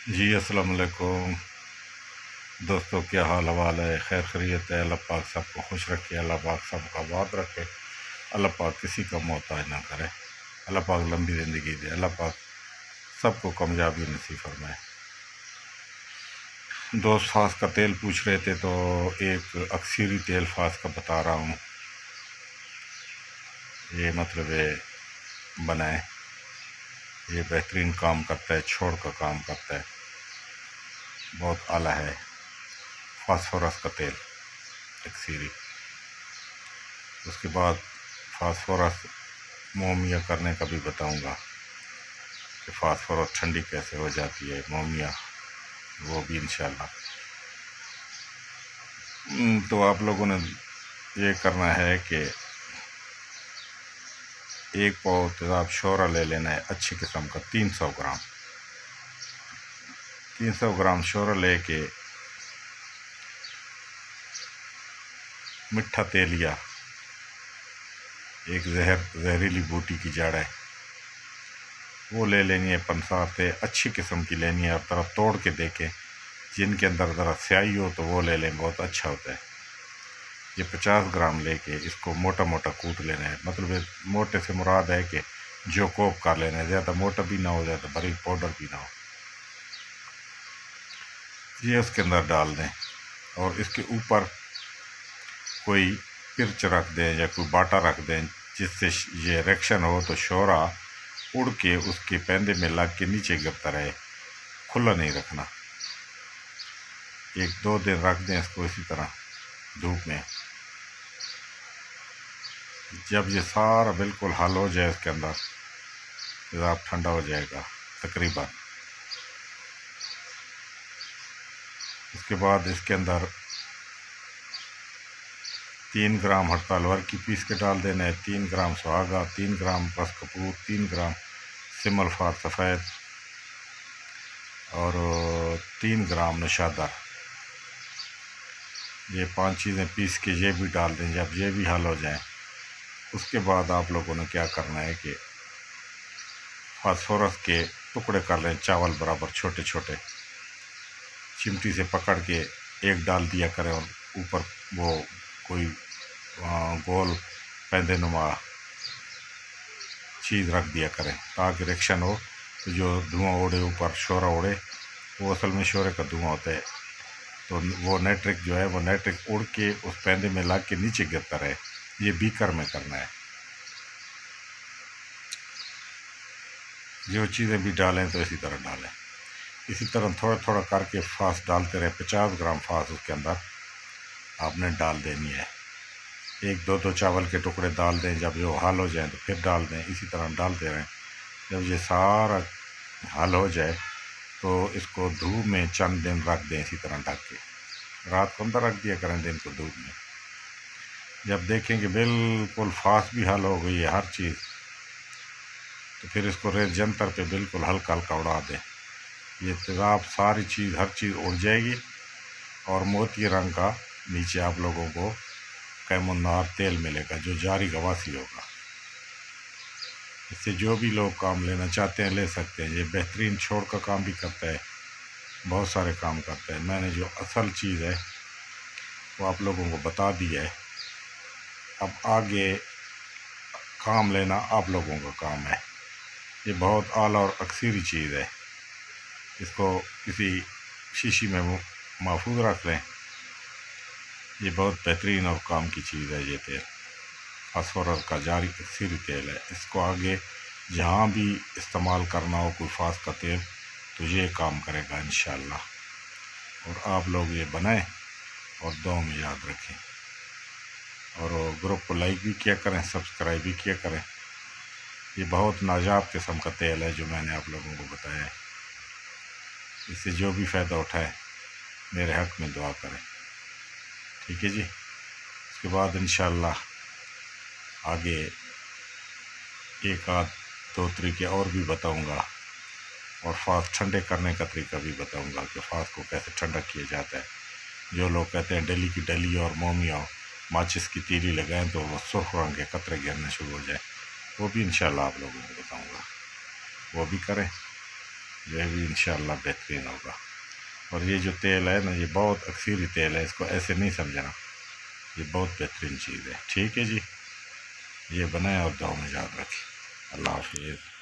जी अस्सलाम वालेकुम दोस्तों, क्या हाल हवाल है? खैर खैरियत है? अल्लाह पाक सबको खुश रखे, अल्लाह पाक सबका आबाद रखे, अल्लाह पाक किसी का मोहताज ना करे, अल्लाह पाक लंबी ज़िंदगी दे, अल्लाह पाक सबको कामयाबी नसीब फरमाए। दोस्त फास का तेल पूछ रहे थे तो एक अक्सरी तेल फास का बता रहा हूँ। ये मतलब बनाए, ये बेहतरीन काम करता है, छोड़ का काम करता है, बहुत आला है। फास्फोरस का तेल अक्सरी। उसके बाद फास्फोरस मोमिया करने का भी बताऊंगा कि फास्फोरस ठंडी कैसे हो जाती है, मोमिया, वो भी इंशाल्लाह। तो आप लोगों ने ये करना है कि एक पाव तेज़ाब शोरा ले लेना है, अच्छी किस्म का 300 ग्राम शोरा लेके मिठा तेलिया, एक जहरीली बूटी की जड़ है, वो ले लेनी है। पंसार से अच्छी किस्म की लेनी है और तरफ तोड़ के देखें, जिनके अंदर ज़रा स्याही हो तो वो ले लें, बहुत अच्छा होता है। ये 50 ग्राम लेके इसको मोटा मोटा कूट लेना है। मतलब मोटे से मुराद है कि जो कोप कर लेना है, ज़्यादा मोटा भी ना हो, ज़्यादा बारीक पाउडर भी ना हो। ये उसके अंदर डाल दें और इसके ऊपर कोई पिर्च रख दें या कोई बाटा रख दें, जिससे ये रिएक्शन हो तो शोरा उड़ के उसके पैंदे में लग के नीचे गिरता रहे, खुला नहीं रखना। 1-2 दिन रख दें इसको इसी तरह धूप में। जब ये सारा बिल्कुल हल हो जाए इसके अंदर, तेज़ाब ठंडा हो जाएगा तकरीबन। उसके बाद इसके अंदर 3 ग्राम हड़ताल की पीस के डाल देना है, 3 ग्राम सुहागा, 3 ग्राम बस कपूर, 3 ग्राम सिमल फार सफ़ेद और 3 ग्राम नशादार। ये 5 चीज़ें पीस के ये भी डाल दें। जब ये भी हल हो जाए, उसके बाद आप लोगों ने क्या करना है कि फास्फोरस के टुकड़े कर लें, चावल बराबर छोटे छोटे, चिमटी से पकड़ के एक डाल दिया करें और ऊपर वो कोई गोल पैदे नुमा चीज़ रख दिया करें, ताकि रिएक्शन हो तो जो धुआं उड़े, ऊपर शोरा उड़े, वो असल में शोरे का धुआं होता है। तो वो नाइट्रिक जो है, वो नाइट्रिक उड़ के उस पैदे में लग के नीचे गिरता रहे। ये बीकर में करना है। जो चीज़ें भी डालें तो इसी तरह डालें, इसी तरह थोड़ा थोड़ा करके फास डालते रहे। 50 ग्राम फास उसके अंदर आपने डाल देनी है। 1-2 चावल के टुकड़े डाल दें, जब जो हल हो जाए तो फिर डाल दें, इसी तरह डालते रहें। जब ये सारा हल हो जाए तो इसको धूप में चंद दिन रख दें, इसी तरह ढक के। रात को अंदर रख दिया करें, दिन को धूप में। जब देखें कि बिल्कुल फास भी हल हो गई है हर चीज़, तो फिर इसको रेत जंतर पे बिल्कुल हल्का हल्का उड़ा दें। ये तेज़ाब सारी चीज़, हर चीज़ उड़ जाएगी और मोती रंग का नीचे आप लोगों को कैमुनार तेल मिलेगा, जो जारी गवासी होगा। इससे जो भी लोग काम लेना चाहते हैं ले सकते हैं। ये बेहतरीन छोड़ का काम भी करता है, बहुत सारे काम करता है। मैंने जो असल चीज़ है वो आप लोगों को बता दी है। अब आगे काम लेना आप लोगों का काम है। ये बहुत आला और अक्सरी चीज़ है। इसको किसी शीशी में महफूज रख लें। ये बहुत बेहतरीन और काम की चीज़ है। ये तेल फास्फोरस का जारी अक्सरी तेल है। इसको आगे जहाँ भी इस्तेमाल करना हो कोई फास का तेल, तो ये काम करेगा इंशाल्लाह। और आप लोग ये बनाएं और दुआ में याद रखें, और ग्रुप को लाइक भी किया करें, सब्सक्राइब भी किया करें। ये बहुत नायाब किस्म का तेल है जो मैंने आप लोगों को बताया है। इससे जो भी फ़ायदा उठाए मेरे हक़ में दुआ करें, ठीक है जी। उसके बाद इंशाल्लाह आगे 1-2 तरीके और भी बताऊंगा, और फास्ट ठंडे करने का तरीका भी बताऊंगा कि फास्ट को कैसे ठंडा किया जाता है। जो लोग कहते हैं डली की डली और मोमिया माचिस की तीली लगाएं तो वो सुर्ख रंग के कतरे गिरने शुरू हो जाए, वो भी इंशाल्लाह आप लोगों को बताऊंगा, वो भी करें। जो है भी इंशाअल्लाह बेहतरीन होगा। और ये जो तेल है ना, ये बहुत अक्सरी तेल है, इसको ऐसे नहीं समझना, ये बहुत बेहतरीन चीज़ है। ठीक है जी, ये बनाए और दुआ में याद रखें। अल्लाह हाफिज़।